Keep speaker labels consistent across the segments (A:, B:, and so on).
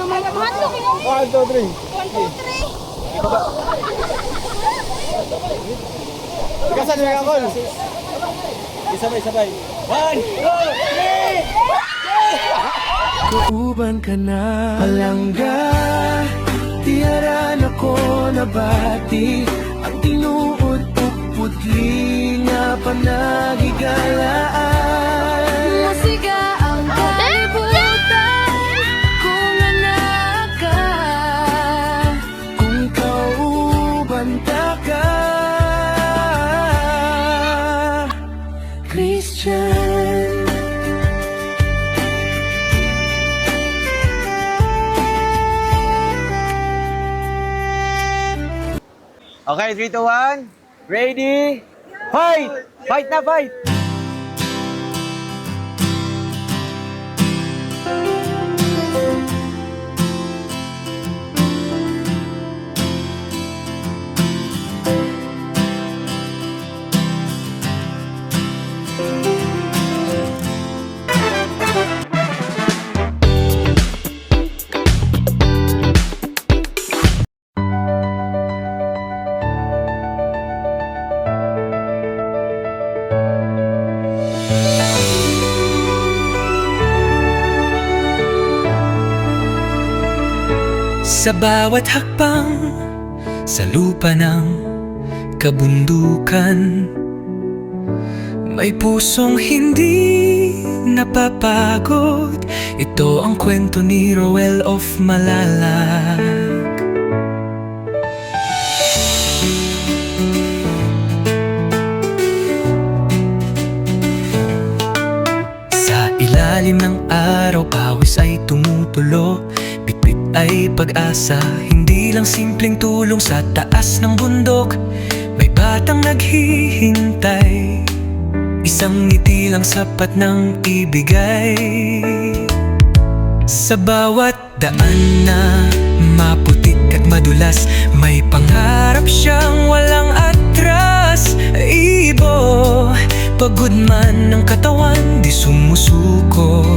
A: 1, 2, 3. Ikasan mo ako. Isabay. 1, 2, 3.
B: Uuban ka na palangga, tiyaran ako nabati. Ang tinuod o putli nga panagigalaan.
C: Musika ang kalibutan kung anak ka,
B: Kung kaubanta ka, Christian.
A: Okay, 3, 2, 1. Ready? Fight! Fight na, fight!
B: Sa bawat hakbang sa lupa ng kabundukan, may pusong hindi napapagod. Ito ang kwento ni Roel of Malalag. Sa ilalim ng araw, pawis ay tumutulo. Bitbit ay pag-asa, hindi lang simpleng tulong sa taas ng bundok. May batang naghihintay, isang ngiti lang sapat ng ibigay. Sa bawat daan na maputik at madulas, may pangarap siyang walang atras. Ibo, pagod man ng katawan, di sumusuko.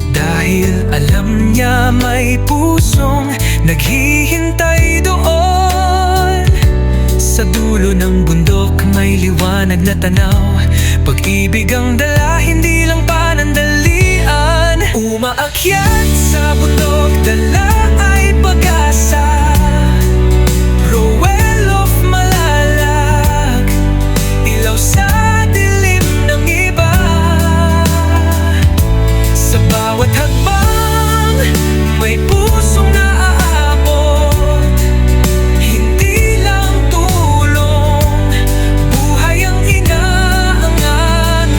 B: Dahil alam niya may pusong naghihintay doon. Sa dulo ng bundok may liwanag na tanaw. Pag-ibig ang dala, hindi lang panandalian. Umaakyat sa bundok, dala ay pag-asa. Roel of Malalag, ilaw sa dilim ng iba. Sa bawat hagbang, may pusong naaabot. Hindi lang tulong, buhay ang inaangat.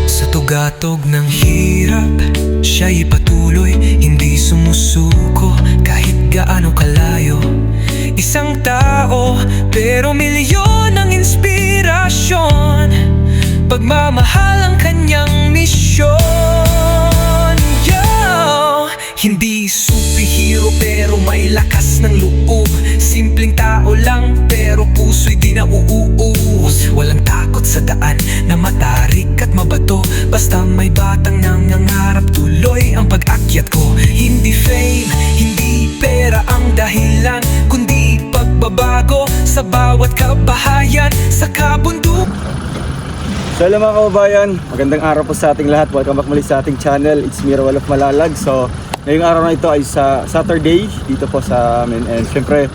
B: Sa tugatog ng hirap, siya'y patuloy, hindi sumusuko kahit gaano kalayo. Isang tao, pero milyon ang inspirasyon. Pagmamahal ang kanyang misyon. Yo! Hindi superhero pero may lakas ng loob. Simpleng tao lang pero puso'y di nauuus. Walang takot sa daan na matarik at mabato. Basta may batang nangangarap, tuloy ang pag-akyat ko. Hindi fame, hindi pera ang dahilan, kundi pagbabago sa bawat kabahayan sa kabundok.
A: So hello mga kababayan, magandang araw po sa ating lahat. Welcome back muli sa ating channel. It's me, Roel of Malalag. So ngayong araw na ito ay sa Saturday dito po sa amin. And syempre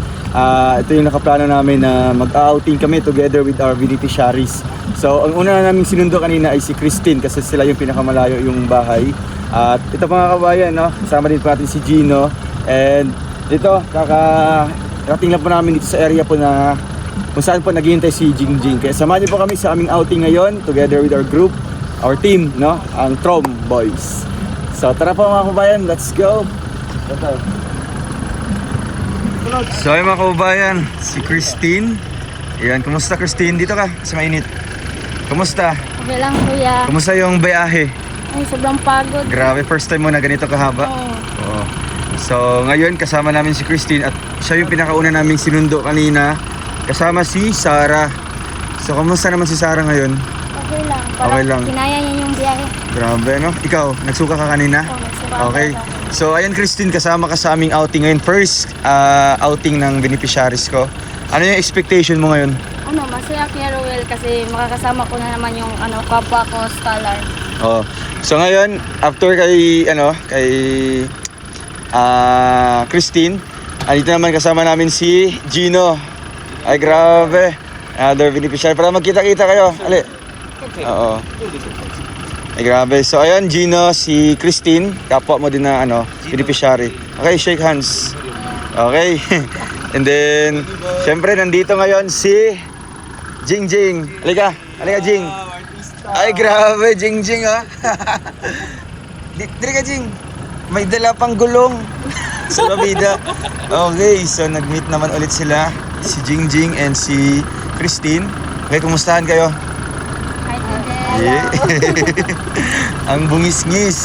A: ito yung nakaplano namin na mag-outing kami together with our beneficiaries. So ang una na namin sinundo kanina ay si Christine, kasi sila yung pinakamalayo yung bahay. At ito mga kababayan, no? Kasama din po natin si Gino. And dito, kakarating lang po namin dito sa area po na kung saan po naghihintay si Jingjing. Kaya samahan niyo po kami sa aming outing ngayon together with our group, our team, no? Ang Trom Boys. So tara po mga kababayan, let's go. So ay mga kababayan, si Christine. Ayan, kumusta Christine? Dito ka sa mainit. Kumusta?
C: Okay lang kuya.
A: Kumusta yung bayahe?
C: Ay, sobrang pagod.
A: Grabe, first time mo na ganito kahaba. Oo. So ngayon kasama namin si Christine at siya yung pinakauna naming sinundo kanina. Kasama si Sarah. So, kamusta naman si Sarah ngayon?
C: Okay lang. Parang
A: Okay lang.
C: kinaya niya yung biyahe.
A: Grabe, no? Ikaw, nagsuka ka kanina?
C: Oh, nagsuka
A: Okay.
C: ako.
A: So, ayan Christine, kasama ka sa aming outing ngayon. First outing ng beneficiaries ko. Ano yung expectation mo ngayon?
C: Ano, masaya kaya Ruel kasi makakasama ko na naman yung kapwa ko, scholar.
A: Oh. So ngayon, after kay Christine, andito naman kasama namin si Gino. Ay grabe. Another beneficiary. Para magkita-kita kayo. Ali. Oo. Ay grabe. So ayun, Gino, si Christine, kapwa mo din na beneficiary. Okay, shake hands. Okay. And then, syempre nandito ngayon si Jingjing. Halika. Halika, Jing. Ay, grabe, Jingjing, ha? Dili ka, Jing. May dala pang gulong sa babida. Okay, so nag-meet naman ulit sila. Si Jingjing and si Christine. Okay, kumustahan kayo?
C: Hi,
A: Yeah. Ang bungis-ngis.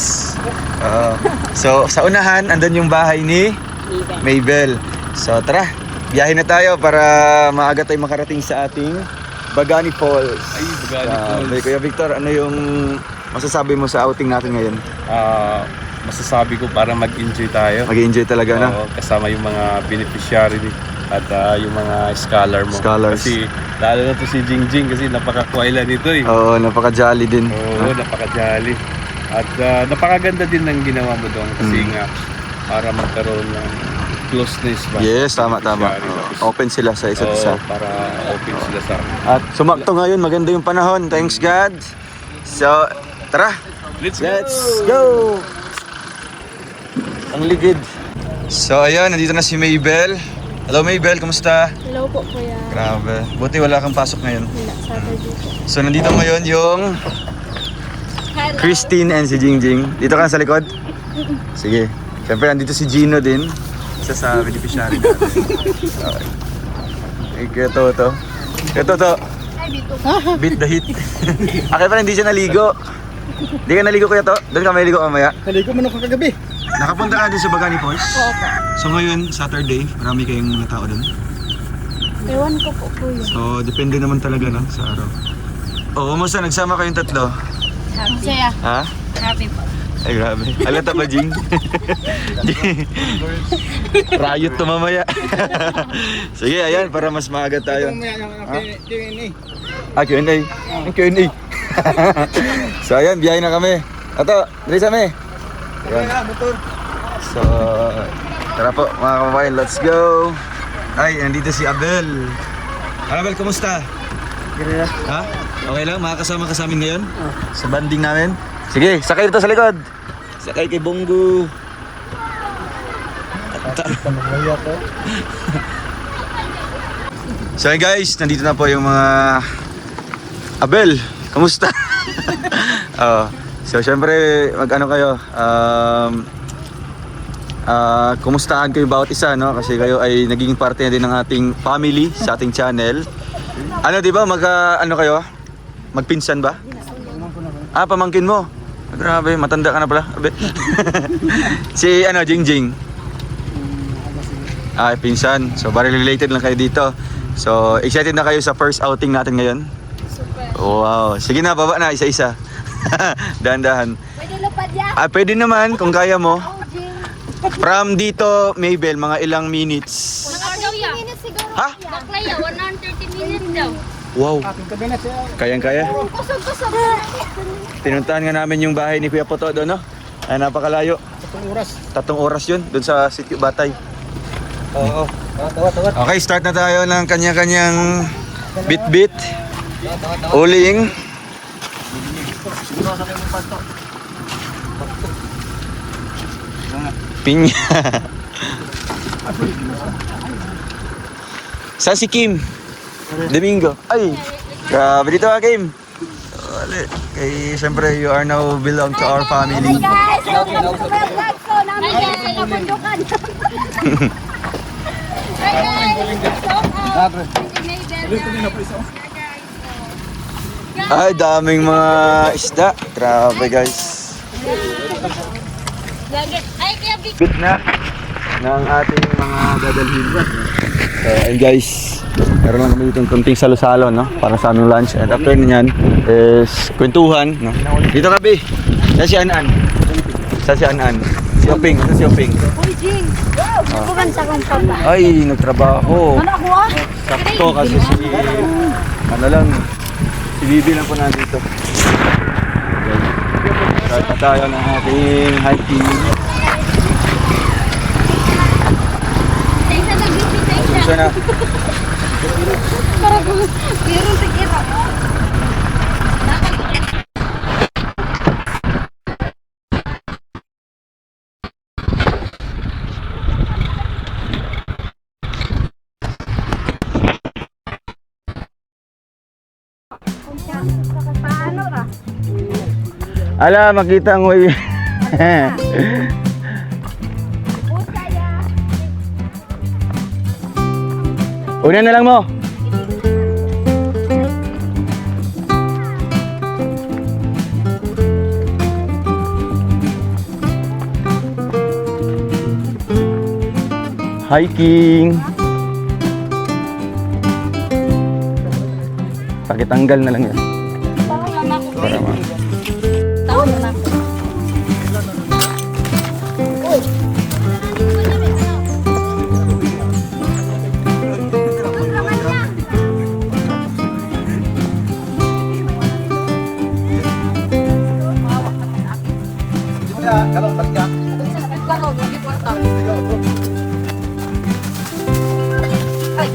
A: So, sa unahan, andun yung bahay ni Maybel. So, tara. Biyahe na tayo para maaga tayo makarating sa ating Bagani Falls.
D: Ay, Bagani Falls.
A: Kuya Victor, ano yung masasabi mo sa outing natin ngayon?
D: Masasabi ko para mag-enjoy tayo.
A: Mag-enjoy talaga na?
D: Oo, kasama yung mga beneficiary at yung mga scholar mo.
A: Scholars.
D: Kasi lalo na to si Jingjing kasi napaka-kwaila nito eh.
A: Oo, napaka-jolly din.
D: Oo, napaka-jolly. At napakaganda din ng ginawa mo doon kasi nga para magkaroon ng closeness ba?
A: Yes, tama.
D: Beneficiary.
A: Oo,
D: Tapos,
A: open sila sa isa't isa.
D: para open sila sa
A: At sumakto ngayon, maganda yung panahon. Thanks God. So, tara.
D: Let's
A: go! Ang ligid. So, ayun, nandito na si Maybel. Hello, Maybel. Kumusta?
C: Hello po, kuya.
A: Grabe. Buti wala kang pasok ngayon.
C: Wala, Saturday po.
A: So, nandito ngayon yung Christine and si Jingjing. Dito ka sa likod? Sige. Siyempre, nandito si Gino din. Isa sa beneficiary natin. Okay. Kaya Toto. Kaya Toto. Beat the heat. Okay pa, hindi siya naligo. Hindi ka naligo kuya to? Doon ka maligo mamaya?
E: Naligo mo na kagabi.
A: Nakapunta ka din sa Bagani Falls?
C: Opo.
A: So ngayon, Saturday, marami kayong mga tao doon.
C: Ewan ko po, kuya.
A: So, depende naman talaga no, sa araw. Oo, kumusta? Nagsama kayong tatlo?
C: Masaya.
A: Ha?
C: Happy po.
A: Ay, grabe. Alata ba, Jing? Riot to mamaya. Sige, ayan, para mas maaga tayo.
E: Q&A.
A: Q&A. Ang Q&A. So, ayan, biyahe na kami. Ato, dali sa kami. Ayan. So, tara po, mga kababayan, let's go. Ay, nandito si Abel. Abel, kumusta? Ha? Okay lang, makakasama ka sa amin ngayon? Sa banding namin? Sige, sakay dito sa likod. Sakay kay Bongo. So hey guys, nandito na po yung mga Abel, kamusta? So syempre, mag-ano kayo, kumustahan kayo bawat isa, no? Kasi kayo ay naging parte na din ng ating family sa ating channel. Ano, di ba? Ano kayo? Magpinsan ba? Pamangkin mo. Grabe, matanda ka na pala. Si Jingjing. Pinsan. So, bari related lang kayo dito. So, excited na kayo sa first outing natin ngayon?
C: Super.
A: Wow. Sige na, baba na, isa-isa. Dahan-dahan.
C: Pwede lupad ya?
A: Pwede naman, kung kaya mo.
C: Oh, Jing.
A: From dito, Maybel, mga ilang minutes.
C: 130 minutes siguro.
A: Ha?
C: Bakla ya, 130 minutes daw.
A: Wow. Kayang-kaya.
C: Kusog-kusog.
A: Tinuntahan nga namin yung bahay ni Kuya Poto doon, no? Ay, napakalayo.
E: 3 oras.
A: 3 oras yun, doon sa Sitio Batay.
E: Oo. Tawat.
A: Okay, start na tayo ng kanya-kanyang bit-bit. Uling. Pinya. Saan si Kim? Domingo. Ay, grabe dito ka, Kim. Wala. Kay, siyempre, you are now belong to our family.
C: Guys, welcome to my vlog. So, namin guys, sa kabundukan. Hi guys,
A: Ay, daming mga isda. Grabe, guys.
C: Ay, kaya big.
A: Bit na ng ating mga dadalhin. So, and guys, Meron lang kami dito konting salo-salo, no? Para sa aming lunch. And after nyan is kwentuhan, no? Dito kami. Sa si Anan. Sa si Anan. Si Oping. Sa si Oping.
C: Uy, Jing! Bukan sa kong papa.
A: Ay, nagtrabaho.
C: Ano ako ah?
A: Sakto kasi si... Ano lang. Si Bibi lang po nandito. Start na tayo ng ating hiking.
C: Sa isa nag-busy sa isa.
A: Isa na.
C: Para kung meron tikira. Paano ra?
A: Ala, makita mo eh. Una na lang mo. Hiking. Pakitanggal na lang yan.
C: Tawag lang ako.
A: Para ma.
C: Tawag lang ako.
E: Kalau kerja.
C: Kalau gak dipotong. Ay.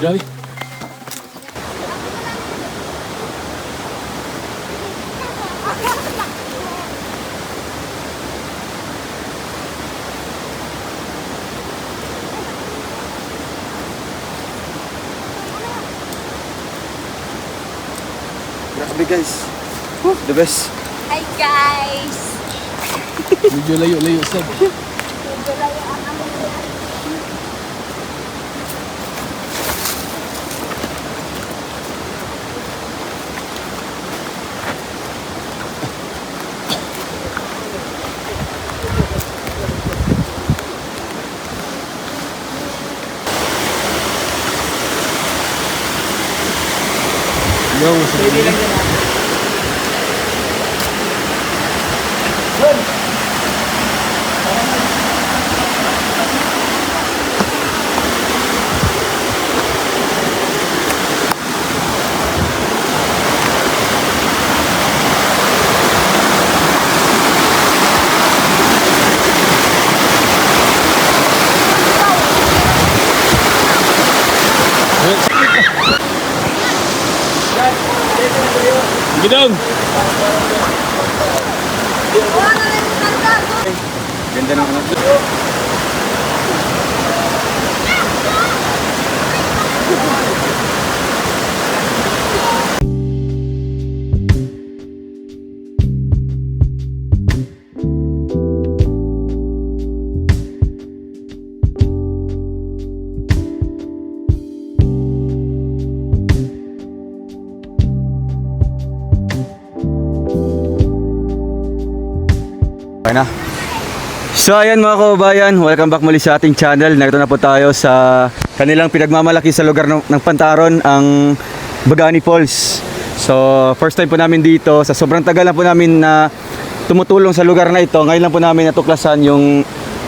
D: Grabe.
A: Grabe guys. The best.
C: Hi guys!
D: Medyo layo-layo sab. Yung sa Gidong!
A: Ganda ng anak. Okay na. So ayan mga kababayan, welcome back muli sa ating channel. Narito na po tayo sa kanilang pinagmamalaki sa lugar ng Pantaron, ang Bagani Falls. So first time po namin dito, sa sobrang tagal na po namin na tumutulong sa lugar na ito. Ngayon lang po namin natuklasan yung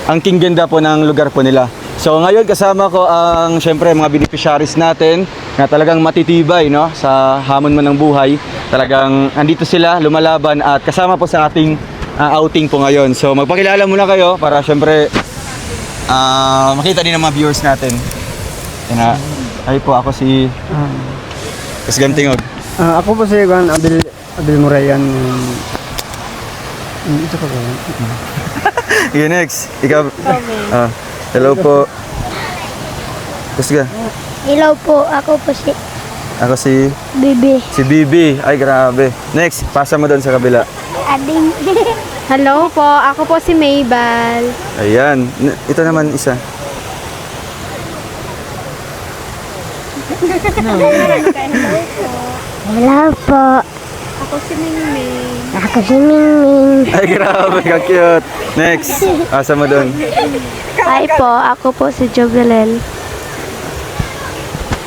A: angking ganda po ng lugar po nila. So ngayon kasama ko ang syempre mga beneficiaries natin na talagang matitibay, no, sa hamon man ng buhay. Talagang andito sila lumalaban at kasama po sa ating outing po ngayon. So magpakilala muna kayo para syempre makita din ng mga viewers natin. Yan na. Ay po, ako si Kasgantingog.
E: Ako po si Juan Abel Morayan. Ito ka ba?
A: Okay, next. Ikaw. Hello po. Kusga.
F: Hello po, ako po si
A: Ako si
F: Bibi.
A: Bibi. Ay, grabe. Next, pasa mo doon sa kabila.
F: Ading.
C: Hello po, ako po si Maybal.
A: Ayan. Ito naman isa.
F: Hello po,
C: Ako si Mingming.
F: ako si Mingming.
A: Ay, grabe. Ka-cute. Next, pasa mo doon.
C: Hi po, ako po si Jovelyn.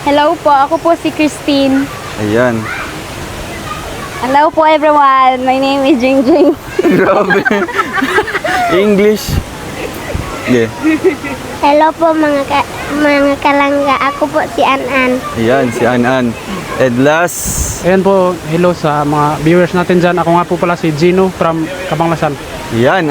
C: Hello po, ako po si Christine.
A: Ayan.
C: Hello po everyone, my name is Jingjing.
A: Grabe. English. Yeah.
F: Hello po mga kalangga, ako po si Anan.
A: Ayan, si Anan. And last,
G: Ayan po, hello sa mga viewers natin dyan. Ako nga po pala si Gino from Kabanglasan.
A: yan.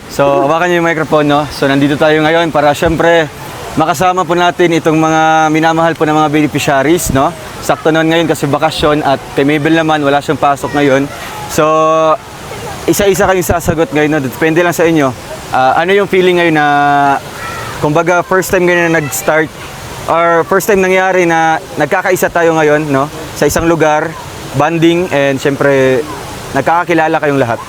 A: So, hawakan niyo yung microphone, no? So, nandito tayo ngayon para syempre makasama po natin itong mga minamahal po ng mga beneficiaries, no? Sakto noon ngayon kasi bakasyon at kay Mabel naman wala siyang pasok ngayon. So, isa-isa kayong sasagot ngayon, no? Depende lang sa inyo. Ano yung feeling ngayon na kumbaga first time ngayon na nag-start or first time nangyari na nagkakaisa tayo ngayon, no? Sa isang lugar, bonding, and syempre nagkakakilala kayong lahat.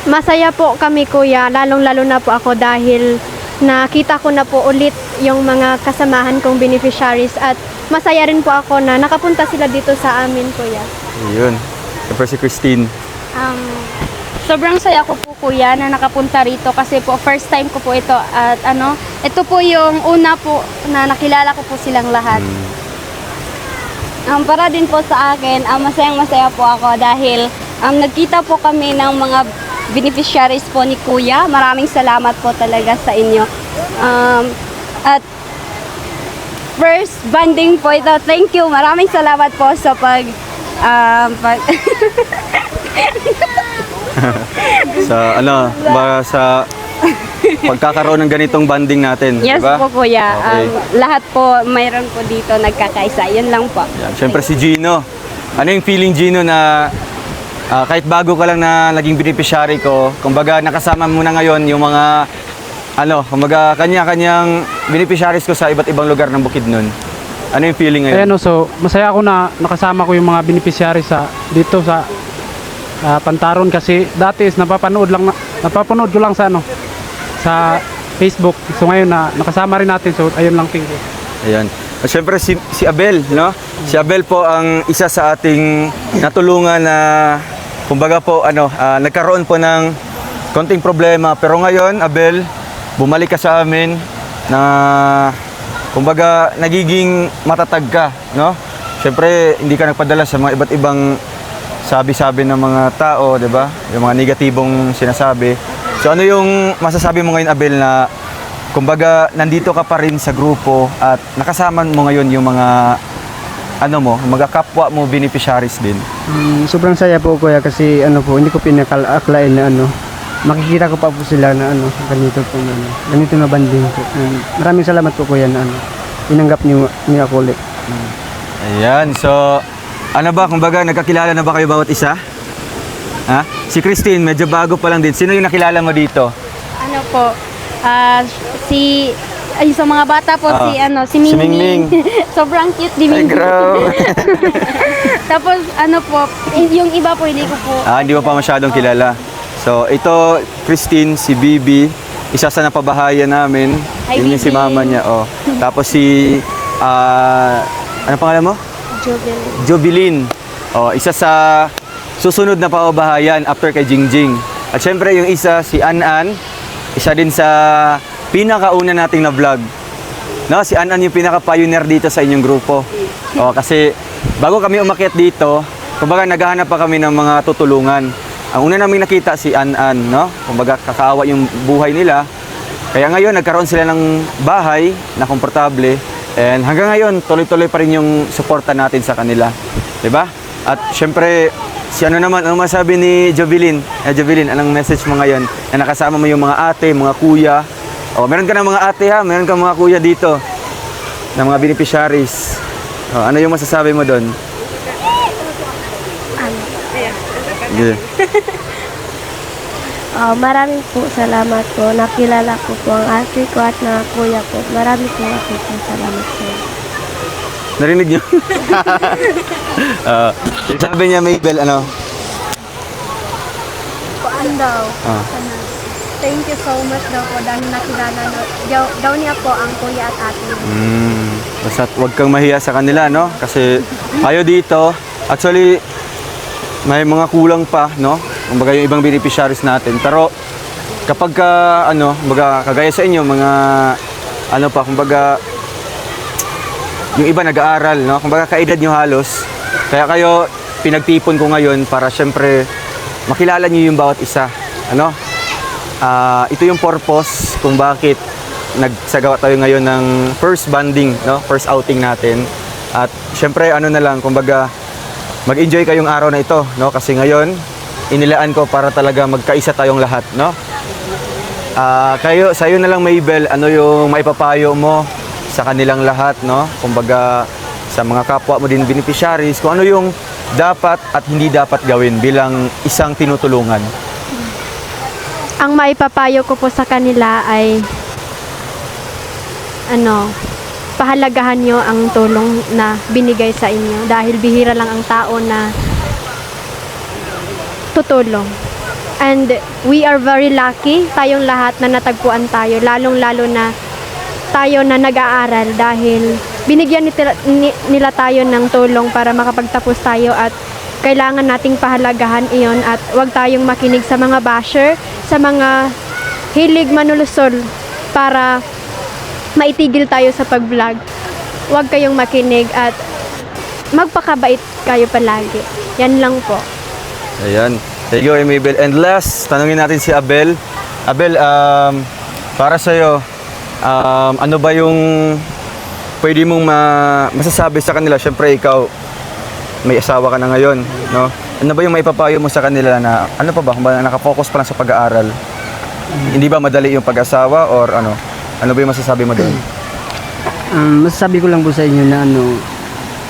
H: Masaya po kami kuya, lalong-lalo na po ako dahil nakita ko na po ulit yung mga kasamahan kong beneficiaries at masaya rin po ako na nakapunta sila dito sa amin kuya.
A: Ayun. Siyempre si Christine.
C: Sobrang saya ko po kuya na nakapunta rito kasi po first time ko po ito at ito po yung una po na nakilala ko po silang lahat. Para din po sa akin, masayang-masaya po ako dahil nagkita po kami ng mga beneficiaries po ni Kuya. Maraming salamat po talaga sa inyo. At first banding po ito. Thank you. Maraming salamat po sa
A: sa pagkakaroon ng ganitong banding natin,
C: Yes
A: diba?
C: po Kuya.
A: Okay.
C: Lahat po mayroon po dito nagkakaisa. Yun lang po.
A: Yan. Siyempre si Gino. Ano yung feeling, Gino, na kahit bago ka lang na naging beneficiary ko, kumbaga nakasama mo na ngayon yung mga kumbaga kanya-kanyang beneficiaries ko sa iba't ibang lugar ng Bukidnon. Ano yung feeling ngayon?
G: Ayan o, so masaya ako na nakasama ko yung mga beneficiary dito sa Pantaron kasi dati is napapanood ko lang sa Facebook. So ngayon na nakasama rin natin, so ayun lang, thank you.
A: Ayan. At syempre si Abel, no? Si Abel po ang isa sa ating natulungan na kumbaga po nagkaroon po ng konting problema, pero ngayon Abel, bumalik ka sa amin na kumbaga nagiging matatag ka, no? Syempre hindi ka nagpadala sa mga iba't ibang sabi-sabi ng mga tao, 'di ba? Yung mga negatibong sinasabi. So ano yung masasabi mo ngayon, Abel, na kumbaga nandito ka pa rin sa grupo at nakasama mo ngayon yung mga mga kapwa mo beneficiaries din?
E: Sobrang saya po kuya kasi hindi ko pinakalain na makikita ko pa po sila na ganito na banding po. Maraming salamat po kuya na inanggap niyo ako ulit.
A: Ayan, so kumbaga nagkakilala na ba kayo bawat isa? Ha? Si Christine, medyo bago pa lang din. Sino yung nakilala mo dito?
C: Sa mga bata po si Mingming. Sobrang cute ni
A: Ay,
C: Mingming.
A: grabe.
C: Tapos yung iba po hindi ko po.
A: Hindi mo pa masyadong kilala. So, ito, Christine, si Bibi, isa sa napabahayan namin.
C: Hi,
A: Yun yung si
C: Bibi.
A: mama niya, oh. Tapos si, ano pangalan mo? Jovelyn. Oh, isa sa susunod na pabahayan after kay Jingjing. At syempre yung isa, si An-An, isa din sa pinakauna nating na vlog. No, si An-An yung pinaka-pioneer dito sa inyong grupo. O, kasi bago kami umakyat dito, kumbaga naghahanap pa kami ng mga tutulungan. Ang una naming nakita si An-An, no? Kumbaga kakaawa yung buhay nila. Kaya ngayon nagkaroon sila ng bahay na komportable. And hanggang ngayon, tuloy-tuloy pa rin yung suporta natin sa kanila. 'Di ba? At syempre, si ano naman, ang masabi ni Jovelyn? Jovelyn, anong message mo ngayon? Na nakasama mo yung mga ate, mga kuya. O, meron ka ng mga ate ha, meron ka mga kuya dito. Na mga beneficiaries. O, ano yung masasabi mo doon? Yeah.
F: Maraming po salamat po. Nakilala ko po ang ate ko at na kuya ko. Maraming po salamat po.
A: Narinig niyo? Sabi niya, Mabel, ano?
H: Kuan daw.
A: Ah.
H: Thank you so much daw po dahil nakilala daw niya po ang kuya at ate.
A: Basta huwag kang mahiya sa kanila, no? Kasi kayo dito, actually, may mga kulang pa, no? Kumbaga yung ibang beneficiaries natin. Pero kapag ano, kumbaga kagaya sa inyo, mga ano pa, kumbaga yung iba nag-aaral, no? Kumbaga kaedad nyo halos. Kaya kayo pinagtipon ko ngayon para syempre makilala nyo yung bawat isa, ano? Ito yung purpose kung bakit nagsagawa tayo ngayon ng first bonding, no? First outing natin. At syempre ano na lang, kumbaga mag-enjoy kayong araw na ito, no? Kasi ngayon inilaan ko para talaga magkaisa tayong lahat, no? Sa'yo na lang, Mabel, ano yung maipapayo mo sa kanilang lahat, no? Kumbaga sa mga kapwa mo din beneficiaries, kung ano yung dapat at hindi dapat gawin bilang isang tinutulungan.
H: Ang maipapayo ko po sa kanila ay pahalagahan nyo ang tulong na binigay sa inyo dahil bihira lang ang tao na tutulong. And we are very lucky, tayong lahat na natagpuan tayo, lalong-lalo na tayo na nag-aaral dahil binigyan nila tayo ng tulong para makapagtapos tayo at kailangan nating pahalagahan iyon at huwag tayong makinig sa mga basher, sa mga hilig manulusol para maitigil tayo sa pag-vlog. Huwag kayong makinig at magpakabait kayo palagi. Yan lang po.
A: Ayan. Thank you, Mabel. And last, tanungin natin si Abel. Abel, para sa'yo, ano ba yung pwede mong masasabi sa kanila? Siyempre, ikaw, may asawa ka na ngayon, no? Ano ba yung maipapayo mo sa kanila na, ano pa ba, kung ba nakafocus pa lang sa pag-aaral? Hindi ba madali yung pag-asawa or ano? Ano ba yung masasabi mo doon?
E: Masasabi ko lang po sa inyo na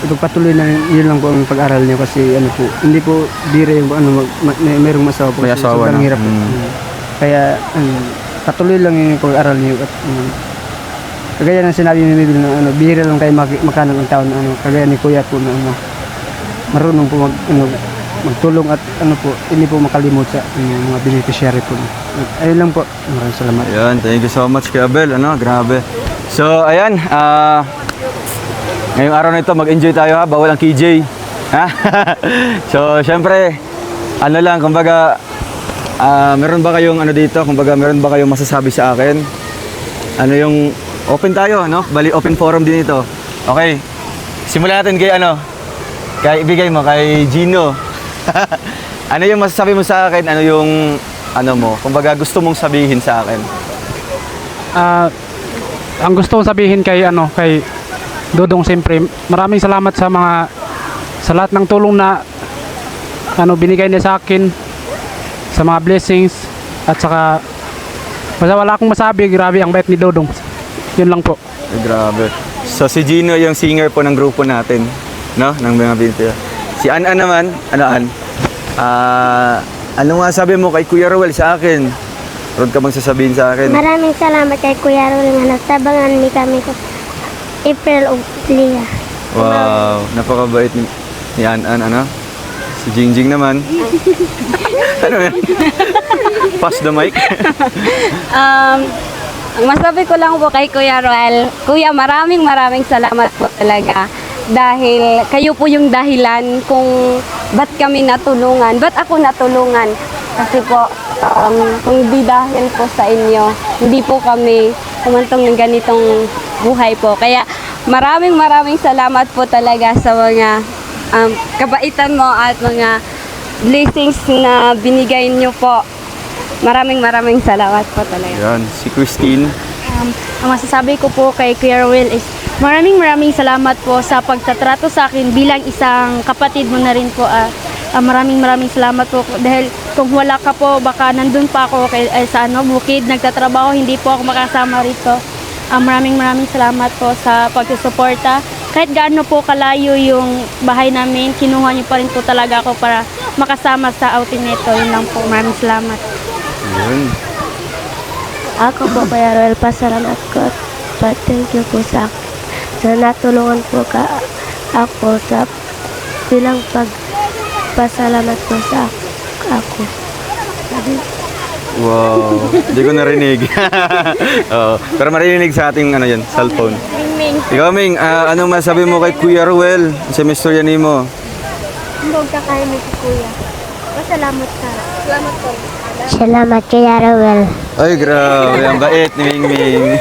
E: ipagpatuloy na yun lang po ang pag-aral niyo kasi po, hindi po bira yung merong masawa po.
A: May asawa
E: sobrang
A: na.
E: hirap po. Kaya patuloy lang yung pag-aral niyo at kagaya ng sinabi ni Mabel na bihira lang tayo makanan ng taon na kagaya ni Kuya po na marunong po magtulong at hindi po makalimot sa mga beneficiary po. Ayun lang po. Maraming salamat.
A: Ayan, thank you so much kay Abel, grabe. So, ayan, ngayong araw na ito, mag-enjoy tayo ha, bawal ang KJ. Ha? So, syempre, kumbaga, meron ba kayong dito, kumbaga, meron ba kayong masasabi sa akin? Ano yung, open tayo, no? Bali, open forum din ito. Okay, simulan natin kay ibigay mo, kay Gino. Ano yung masasabi mo sa akin? Ano yung, kumbaga, gusto mong sabihin sa akin?
G: Ang gusto kong sabihin kay Dodong, siyempre maraming salamat sa lahat ng tulong na binigay niya sa akin, sa mga blessings at saka basta wala akong masabi, grabe ang bait ni Dodong. Yun lang po.
A: Grabe. So si Gino yung singer po ng grupo natin, no? Ng mga binti. Si An-An naman, ano nga sabi mo kay Kuya Rowel sa akin? Road ka bang sasabihin sa akin?
F: Maraming salamat kay Kuya Rol nga nagtabangan ni kami ko April of Leah.
A: Wow, napakabait ni An-An, Si Jingjing naman. Ano yan? Pass the mic.
C: Ang masabi ko lang po kay Kuya Roel, Kuya, maraming salamat po talaga. Dahil kayo po yung dahilan kung ba't kami natulungan, ba't ako natulungan. Kasi po, Kung di dahil po sa inyo, hindi po kami humantong ng ganitong buhay po. Kaya maraming salamat po talaga sa mga kabaitan mo at mga blessings na binigay niyo po. Maraming salamat po talaga.
A: Yan, si Christine.
H: Ang masasabi ko po kay Kuya Ruel is maraming salamat po sa pagtatrato sa akin bilang isang kapatid mo na rin po. Maraming salamat po dahil kung wala ka po baka nandun pa ako sa bukid nagtatrabaho, hindi po ako makasama rito. Maraming salamat po sa pagsusuporta. Kahit gaano po kalayo yung bahay namin, kinuha niyo pa rin po talaga ako para makasama sa outing nito. Yun lang po. Maraming salamat.
A: Yun.
F: Ako po, Kuya Ruel, pasalamat ko at thank you po sa natulungan po ako sa bilang pagpasalamat po sa ako.
A: Wow, hindi ko narinig. Oo, pero marinig sa ating cellphone. Ikaw, Ming, anong masabi mo kay Kuya Ruel? Sa mistorya ni mo?
H: Huwag ka kayo ni Kuya. Pasalamat ka. Salamat po.
F: Salamat, Kuya Ruel.
A: Ay, grabe, ang bait ni Ming Ming.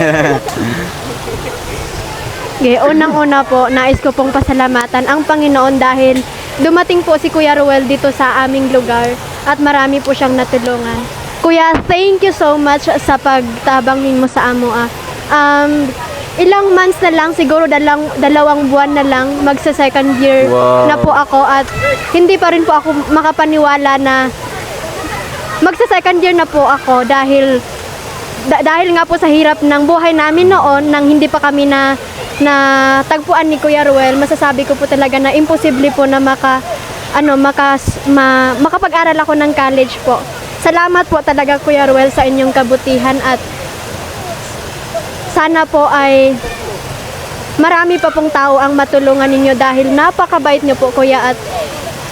H: Unang-una po, nais ko pong pasalamatan ang Panginoon dahil dumating po si Kuya Ruel dito sa aming lugar at marami po siyang natulungan. Kuya, thank you so much sa pagtabang mo sa amo. Ilang months na lang, siguro dalawang buwan na lang, magsa second year na po ako at hindi pa rin po ako makapaniwala na magsa second year na po ako dahil nga po sa hirap ng buhay namin noon nang hindi pa kami na tagpuan ni Kuya Ruel. Masasabi ko po talaga na imposible po na makapag-aral ako ng college po. Salamat po talaga Kuya Ruel sa inyong kabutihan at sana po ay marami pa pong tao ang matulungan ninyo dahil napakabait niyo po Kuya at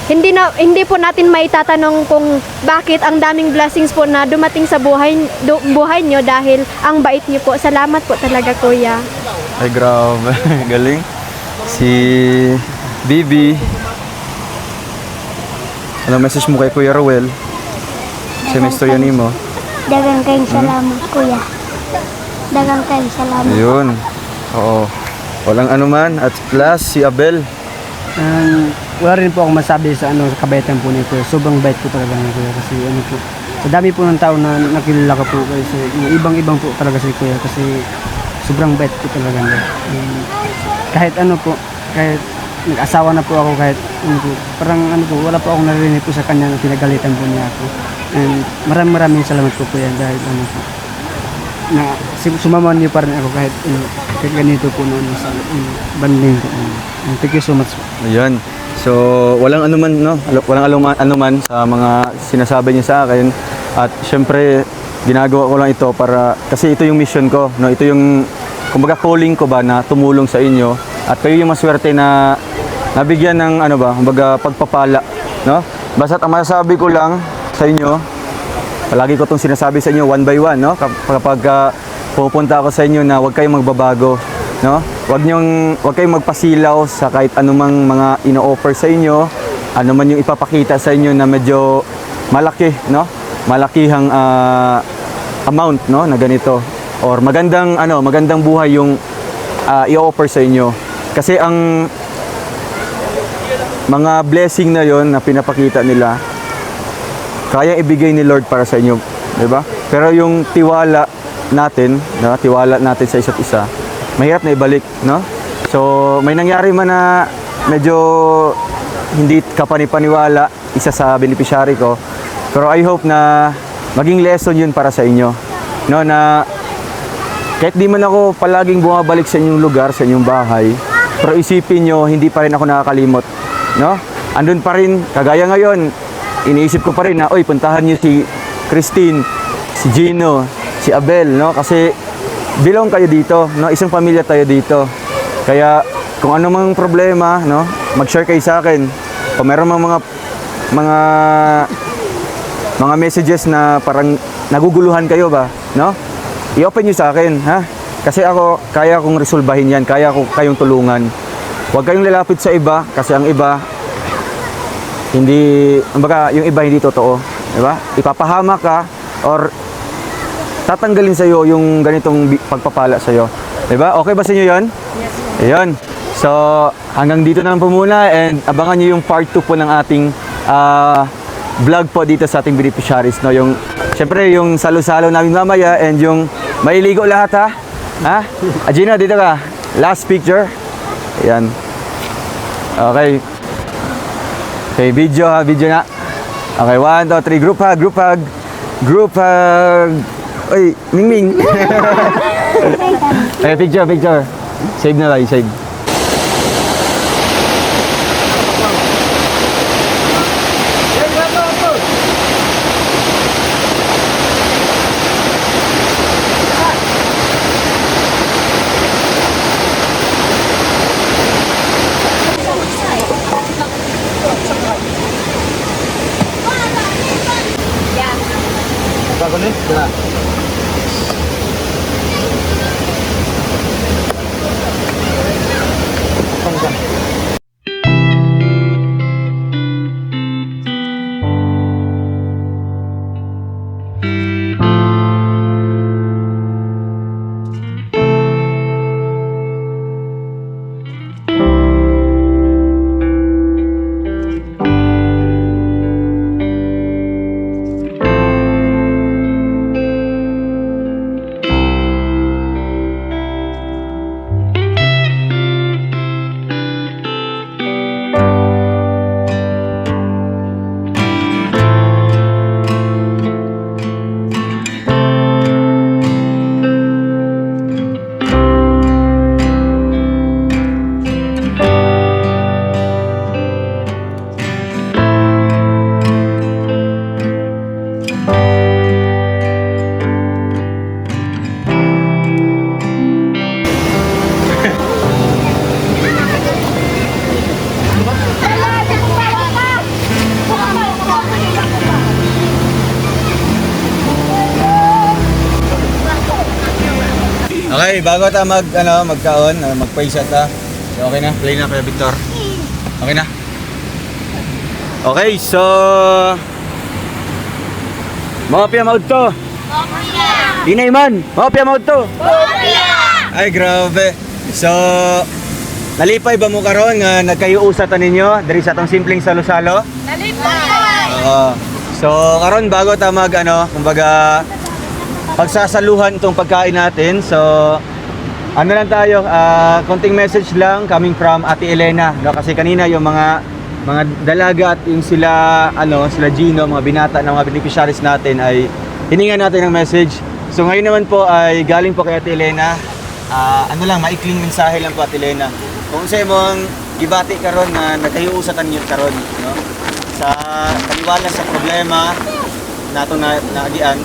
H: hindi po natin maitatanong kung bakit ang daming blessings po na dumating sa buhay nyo dahil ang bait nyo po. Salamat po talaga Kuya.
A: Ay, grabe. Galing. Si Bibi. Anong message mo kay Kuya Ruel? Sa mistorya ni mo?
F: Dagang kayong salamat, Kuya. Dagang kayong salamat.
A: Ayun. Oo. Walang anuman. At last, si Abel.
E: Wala rin po akong masabi sa kabaitan po ni Kuya. Sobrang bait po talaga ni Kuya kasi po. Sa dami po ng tao na nakilala ko po kasi ibang-ibang po talaga si Kuya kasi sobrang bait po talaga niya. Kahit kahit nag-asawa na po ako kahit parang wala po akong narinig po sa kanya na pinagalitan po niya ako. And maraming salamat po Kuya dahil na sumama niyo pa rin ako kahit ganito po sa banding po. Thank you so much.
A: Ayan. So, walang anuman, no? Walang anuman sa mga sinasabi niyo sa akin. At syempre, ginagawa ko lang ito para, kasi ito yung mission ko, no? Ito yung, kumbaga calling ko ba na tumulong sa inyo. At kayo yung maswerte na nabigyan ng, kumbaga pagpapala, no? Basta't ang masasabi ko lang sa inyo, palagi ko itong sinasabi sa inyo one by one, no? Kapag pupunta ako sa inyo na huwag kayong magbabago, no? Huwag kayong magpasilaw sa kahit anumang mga ino-offer sa inyo, ano man yung ipapakita sa inyo na medyo malaki, no? Malakihang amount, no, na ganito or magandang buhay yung i-offer sa inyo. Kasi ang mga blessing na yon na pinapakita nila kaya ibigay ni Lord para sa inyo, 'di ba? Pero yung tiwala natin sa isa't isa, mahirap na ibalik, no? So, may nangyari man na medyo hindi ka panipaniwala, isa sa beneficiary ko. Pero I hope na maging lesson yun para sa inyo, no? Na kahit di man ako palaging bumabalik sa inyong lugar, sa inyong bahay, pero isipin nyo, hindi pa rin ako nakakalimot, no? Andun pa rin, kagaya ngayon, iniisip ko pa rin na, oy, puntahan nyo si Christine, si Gino, si Abel, no? Kasi belong kayo dito, no? Isang pamilya tayo dito. Kaya kung ano mang problema, no? Mag-share kayo sa akin. Kung meron mga messages na parang naguguluhan kayo ba, no? I-open nyo sa akin, ha? Kasi ako, kaya kong resolbahin yan, kaya ko kayong tulungan. Huwag kayong lalapit sa iba, kasi ang iba, yung iba hindi totoo, di ba? Ipapahamak ka, or tatanggalin sa iyo yung ganitong pagpapala sa iyo. 'Di ba? Okay ba sa inyo 'yon? Yes. Ayun. So, hanggang dito na lang po muna and abangan niyo yung part 2 po ng ating vlog po dito sa ating beneficiaries, no? Yung syempre yung salo-salo namin mamaya and yung mailigo lahat, ha? Ha? Gina, dito ka. Last picture. Ayan. Okay. Okay, video ha, video na. Okay, 1, 2, 3, group hug, group hug. Group hug. Uy, Mingming. Okay, picture, picture. Save na lang, save. Okay, bago tayo magkaon, mag-praise at okay na, play na Kuya Victor. Okay na. Okay, so mga piyamawd to. Dinay man, mga piyamawd to. Ay, grabe. So, nalipay ba mo karon nga nagkayuusatan ninyo diri sa atong simpleng salo-salo? Nalipay. So, karon bago ta kumbaga pagsasaluhan itong pagkain natin. So, ano lang tayo, konting message lang coming from Ate Elena, no? Kasi kanina yung mga dalaga at yung sila Gino, mga binata ng mga beneficiaries natin ay hiningan natin ng message. So, ngayon naman po ay galing po kay Ate Elena. Maikling mensahe lang po Ate Elena. Kung sa mong gibati karon na nagkayuusatan niyo karon, no? Sa kaliwala sa problema natong naagian,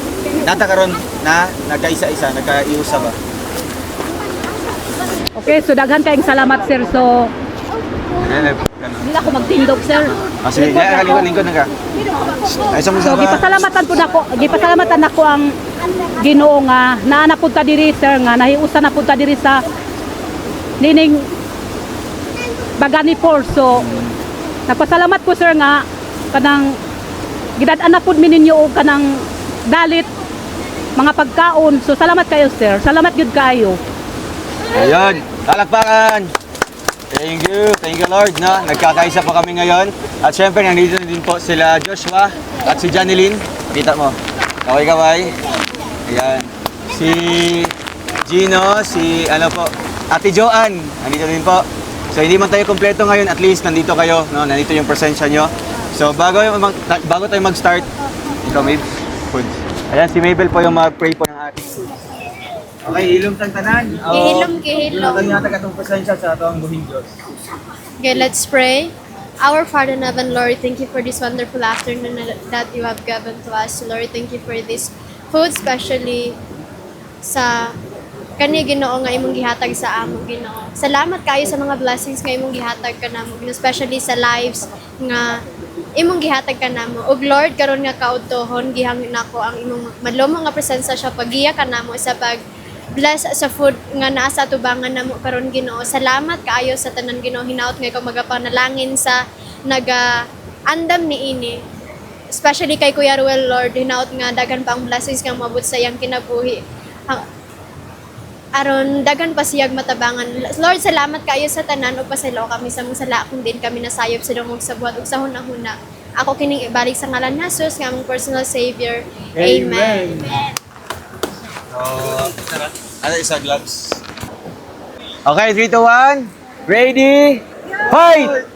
A: nata karon na nagkaisa-isa, nagkaiusa ba?
I: Okay, so daghan kayong salamat sir. So hindi ako magtindog sir.
A: Sige, lingkod na ka. Ay,
I: So gipasalamatan ako ang Ginoo nga naana pud ta diri sir nga nahiusa na pud ta diri sa nining Bagani Falls. So nagpasalamat ko sir nga kanang gidad-an na pud mi ninyo og kanang dalit mga pagkaon. So salamat kayo sir. Salamat gyud kayo.
A: Ayun, talakpakan. Thank you Lord, no? Nagkakaisa pa kami ngayon. At syempre nandito din po sila Joshua at si Janeline. Kita mo. Kaway. Ayan. Si Gino, si Ate Joanne. Nandito din po. So hindi man tayo kompleto ngayon, at least nandito kayo, no? Nandito yung presensya nyo. So bago tayo mag-start, ikaw Mabel, food. Ayan, si Mabel po yung mag-pray po ng ating food. Okay, hilom tang tanan.
H: Gihilom.
A: Natag atong presensya sa atong buhing Diyos.
H: Okay, let's pray. Our Father in heaven, Lord, thank you for this wonderful afternoon that you have given to us. Lord, thank you for this food, especially sa kani Ginoo nga imong gihatag sa amo, Ginoo. Salamat kayo sa mga blessings nga imong gihatag kanamo, Ginoo, especially sa lives nga imong gihatag kanamo. Og Lord, karon nga kaudtohon gihangin nako ang imong madlom nga presensya sa paggiya kanamo sa bless sa food nga naa sa atubangan namo karon, Ginoo. Salamat kaayo sa tanan, Ginoo. Hinaot nga ikaw magapanalangin sa naga andam niini especially kay Kuya Ruel, Lord, hinaot nga dagan pa ang blessings nga mabot sa iyang kinabuhi. Aron dagan pa siyag matabangan. Lord, salamat kayo sa tanan o pasalaw kami sa mong sala kung din kami nasayop sa dumog sa buhat ug sa hunahuna. Ako kining ibalik sa ngalan ni Jesus nga among personal Savior. Amen.
A: Ano isa gloves? Okay, 3, 2, 1. Ready? Fight!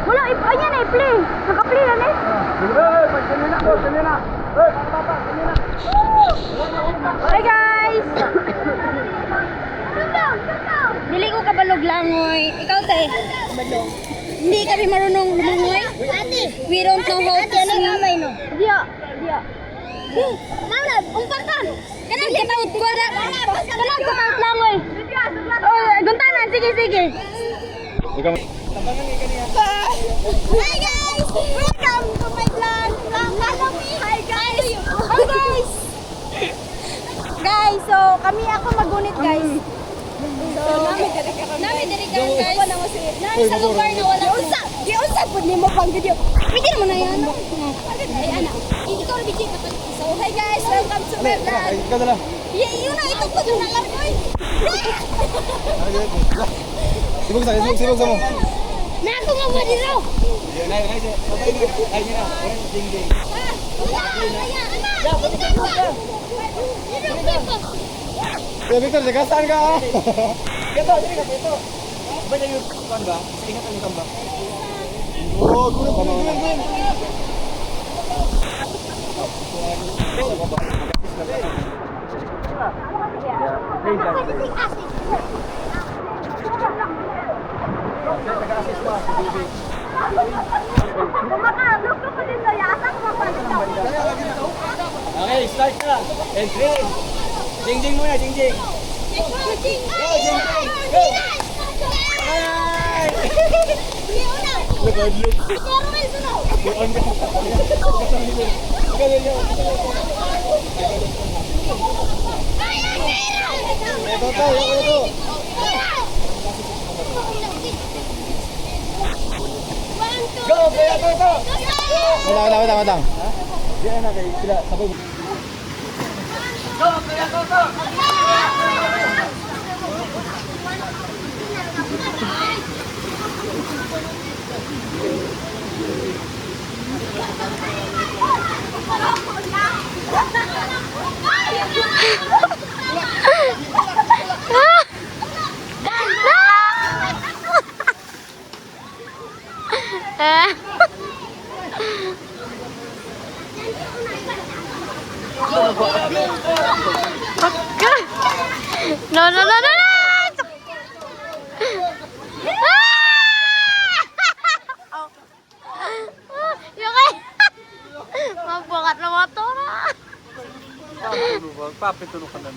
C: Wala, ayan na, i-play. Naka-play na na. Hi guys! Dili ko kabalog langoy. Ikaw te, kabalog. Hindi kami marunong lumangoy. We don't know how to swim. Dia. Mana, umpakan. Kanang kataut ko na. Kanang kataut langoy. Oh, guntanan, sige. Hi guys! Welcome to my vlog! Follow me! Hi guys! Guys, so ako magunit guys. So, nami dirigan guys. Nami sa lugar na wala. Giusap po nimo pang video. Pwede naman na yan. Ay, anak. Ikaw na bijig. So, hi guys! Welcome to my vlog! Yun na, itong ko na lang boy!
A: Sibog sa mo.
C: Na ako nga ba dito?
A: Victor, jaga saan ka? Ba na yung kamba? Ingat ang kamba. Oh, gulong. Okay, start na. And 3. Jing-jing muna, jing-jing. Go, jing-jing. Go. Ay! Go, go. Matang. Diyan na kayo, sila sabay. Go, go.
F: No. Mabukat na motor.
D: Papitulog ka na.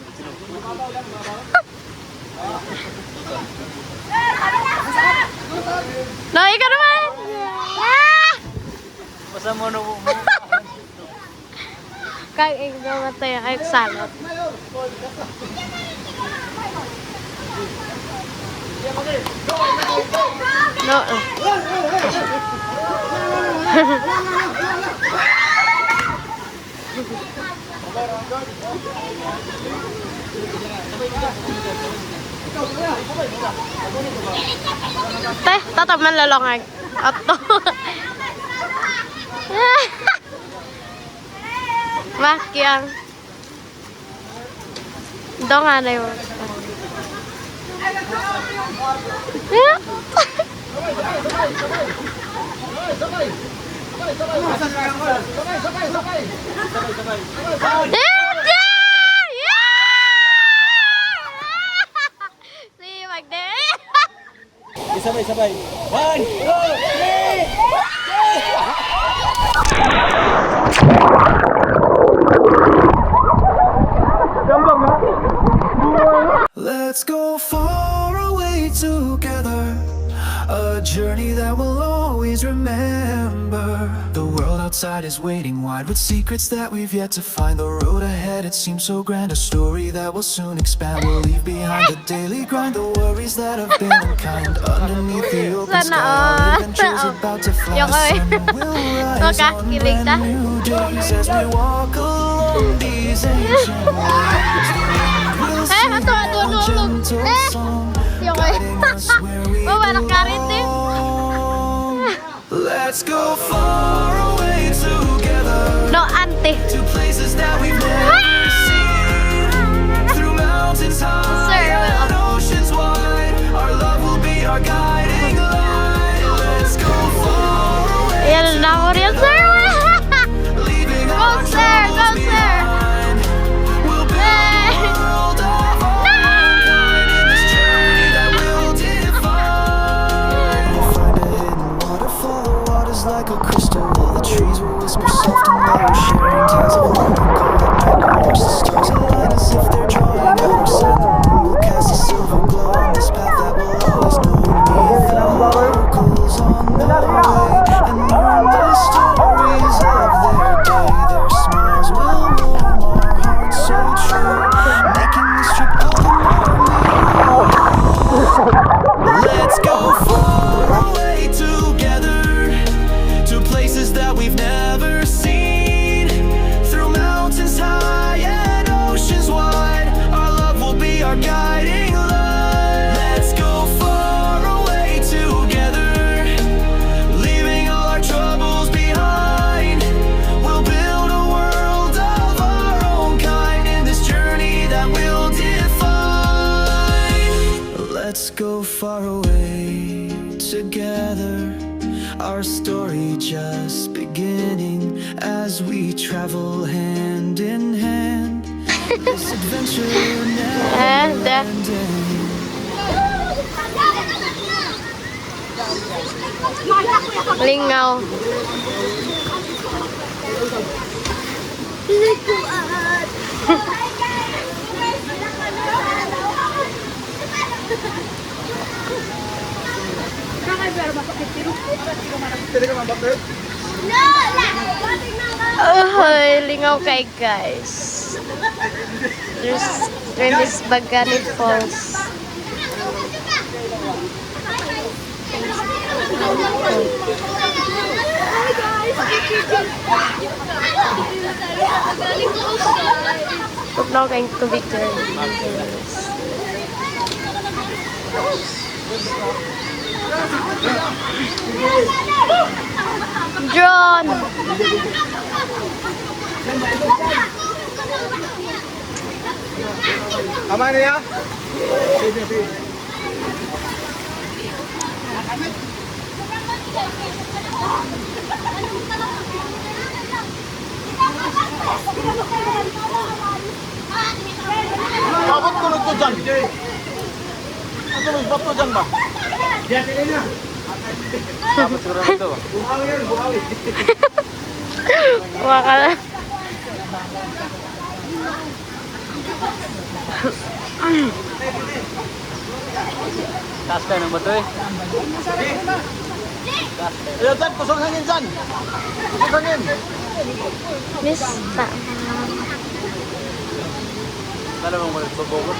F: No, ikaw naman.
D: Basta mo na mo.
F: Kaya ikaw matay ay salot. No. Teh, tatap man lalongag. Ato. Makiang. Dong ano yun. Si Magde.
A: Sabay. 1, 2, 3.
B: Let's go far away together, a journey that we'll always remember. The world outside is waiting wide with secrets that we've yet to find. The road ahead, it seems so grand, a story that will soon expand. We'll leave behind the daily grind, the worries that have been unkind. Underneath the open sky, our adventures about to fly. Sun will rise on brand new days as we walk along these ancient ways. We'll sing a gentle song, guiding us where we belong. Let's go far away together.
F: No, ante.
B: To places that we've never seen. Through mountains high and oceans wide, our love will be our guiding light. Let's go far away.
F: Yan na mo rin, sir.
B: Leaving
F: Go,
B: our
F: sir. Go,
B: troubles
F: sir.
B: behind. We'll build a world of our own kind in this journey that we'll define. We'll find a hidden waterfall, the water's like a crystal. All the trees will whisper soft and low, sharing tales of love and gold at night. Watch the stars align as if they're drawing out our sun. We'll cast a silver glow on this path that will always know. Meet the locals on the way and learn the stories of their day. Their smiles will warm our hearts so true, making this trip all the more meaningful. Let's go far away together, to places that we've never seen. Through mountains high and oceans wide, our love will be our guiding light. Let's go far away together, leaving all our troubles behind. We'll build a world of our own kind in this journey that we'll define. Let's go far away. our story just beginning as we travel hand in hand. This adventure never ending.
F: Lingaw. Lingaw kay guys. There's this Bagani Falls. Tugnaw kayong tubig dyan. Drone!
A: Aman ya? Bakit tulog ko dyan? Tulog ba to dyan ba? Diyan, sige na. Dapat siguro ito. Buhawi yan, buhawi.
F: Wakala.
A: Taas kayo ng bato eh. Ayaw dyan, kusog hangin dyan. Kusog hangin.
F: Mista.
A: Dalawang kulit babogor.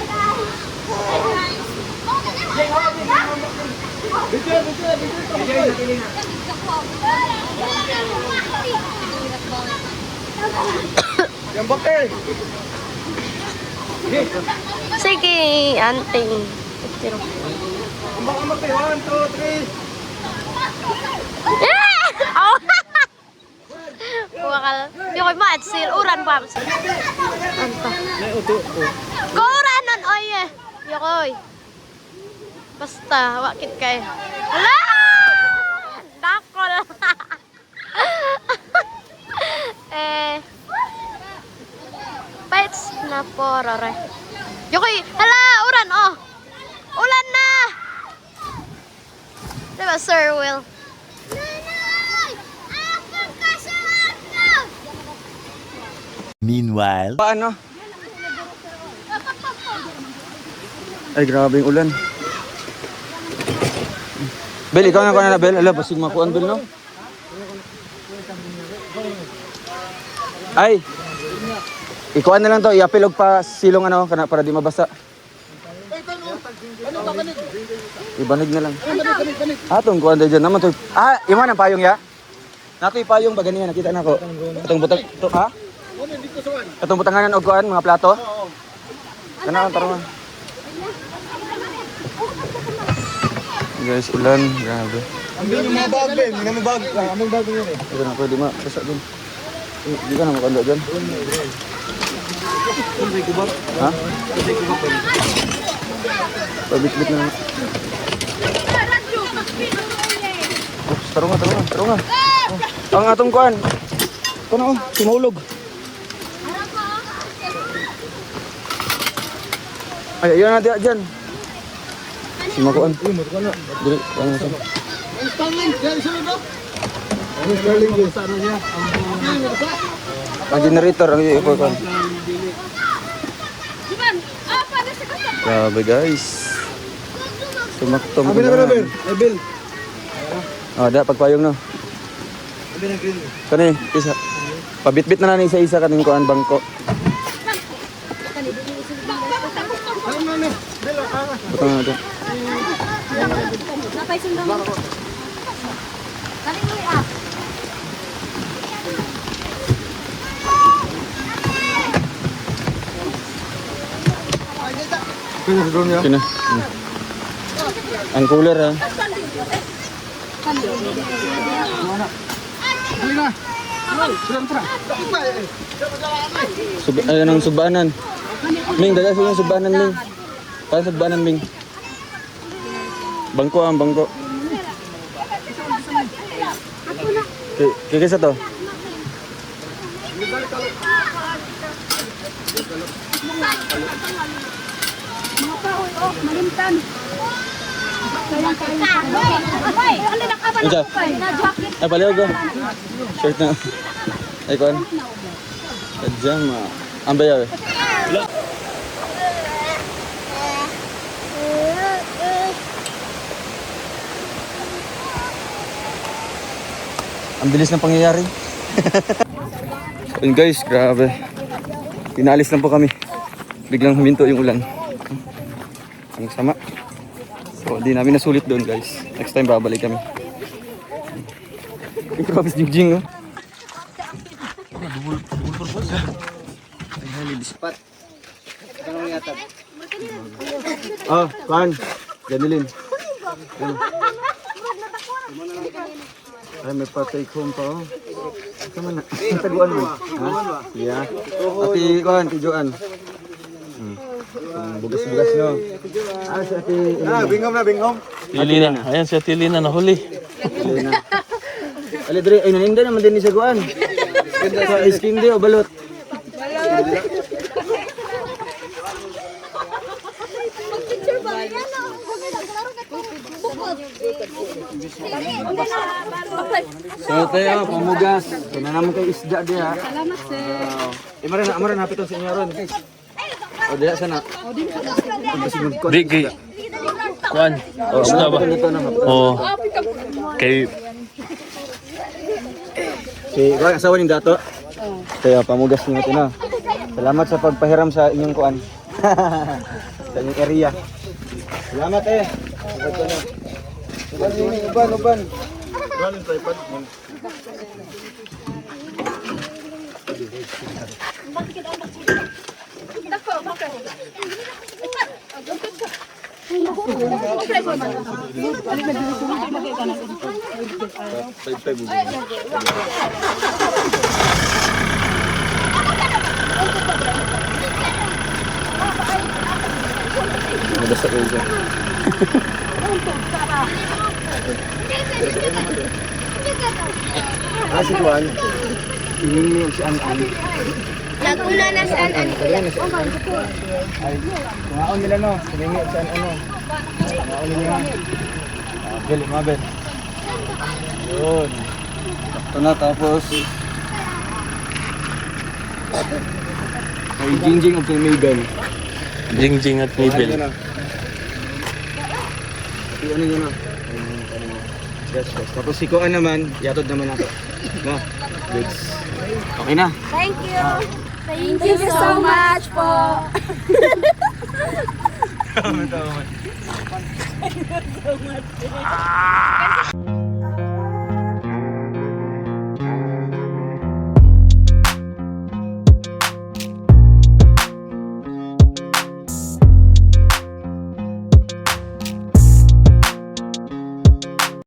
A: Yang bakal.
F: Sige, anting.
A: Ambak-ambak tayo. 1, 2, 3.
F: Oh! Wakala. Di ko ma-atsil. Uran pa. Anta. Kauran oy eh. Yokoy. Basta, wakit kayo. Hala! Dakol. Bites na po, rare. Yokoy, hala! Uran, oh! Ulan na! Diba, Sir Will?
J: Meanwhile,
A: Paano? Ay, grabe yung ulan. Bel, ikaw na Bel. Ala, basig makuan, Bel, no? Ay! Ikuan na lang to, iapilog pa silong ano, para di mabasa. Ibanig na lang. Atong kuan dyan naman to. Iman ang payong ya? Nato yung payong ba ganyan, nakita na ko. Itong butang, ha? Itong butanganan o kuan, mga plato? Kana ang tarungan. Guys, ulan, grabe.
J: Ambil yung mga bag, Ben. Hindi naman bag. Among bag yun eh.
A: Ito na, pwede mabasa din. Hindi ka na makanda dyan. Ha? Pabit-bit na naman. Oops, tarungan. Ang atong kuan. Ito na, simulog. Ay, ayun na dyan. Simakuan. Dili, ano sa? Ang generator ang ikuan. Grabe guys. Tumaktom ko na.
J: Bill.
A: Da pagpayong no. Kani, isa. Pabitbit na ni isa-isa kaning kuan bangko. Butang na ito. Kina. Ang cooler ha. Ayun ang subanan. Ming, dala sa yung subanan, Ming. Para sa subanan, Ming. Bangko ang bangko. Kaya sa to?
I: Mga kahoy, oh, malimtan.
A: Ano ay, paliw ko. Shirt na. Ay, kuhan. Kadyang, ang bayaw eh. Ang bilis ng pangyayari. Yun guys, grabe. Pinalis lang po kami. Biglang huminto yung ulan. Ang sama. So, di namin nasulit doon guys. Next time babalik kami. Yung krabis jingjing, no? Oh, kan. Ganilin. Ay, may pa-take home pa, oh. Kaman na. Taguan mo. Ha? Yeah. Ati, kan, tijuan. Bugas-bugas, no? Ah, si ati...
J: Bingom na, bingom.
D: Tili na. Ayan si Tili na nahuli.
A: Ali, dre, ay naninda naman din ni Saguan. Sa ice cream di, o balot. So tayo, pamugas. Ito na naman kayo isda diya.
I: Salamat, sir.
A: Amara na hapit ang sinyo ron. O diya sana.
D: Di, kay... Kuan. Isda ba? Oo. Kay...
A: Si Kuan, asawa ni Dato. Tayo, pamugas niyo ito na. Salamat sa pagpahiram sa inyong kuan. Sa inyong area. Salamat eh. Ito na. Uban. Galing tripod. Basta ko siya. Si Juan. Ini si An-An.
F: Naguna na sa An-An.
A: Ay, kumaon nila no. Hiningi si An-An. Kumaon nila. Bel, mabel. Yun. Ito na tapos. Ay, Jingjing at kay Mabel.
D: Jingjing at Mabel.
A: Ano yun na? Yes. Tapos si Kuan naman, yatod naman ako. No? Goods. Okay na.
C: Thank you. Thank you so much po.
A: Tama.